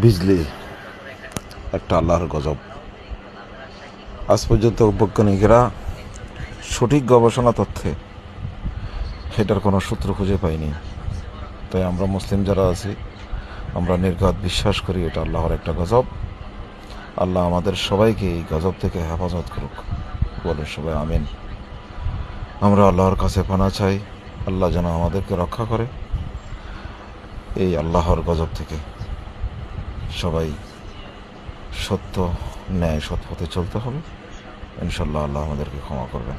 বিজলি একটা আল্লাহর গজব। আজ পর্যন্ত বৈজ্ঞানিকেরা সঠিক গবেষণা তথ্যে সেটার কোনো সূত্র খুঁজে পাইনি। তাই আমরা মুসলিম যারা আছি আমরা নির্ঘাত বিশ্বাস করি এটা আল্লাহর একটা গজব। আল্লাহ আমাদের সবাইকে এই গজব থেকে হেফাজত করুক, বলে সবাই আমিন। আমরা আল্লাহর কাছে পানা চাই, আল্লাহ যেন আমাদেরকে রক্ষা করে এই আল্লাহর গজব থেকে। সবাই সত্য ন্যায় সৎ পথে চলতে হবে, ইনশাল্লাহ আল্লাহ আমাদেরকে ক্ষমা করবেন।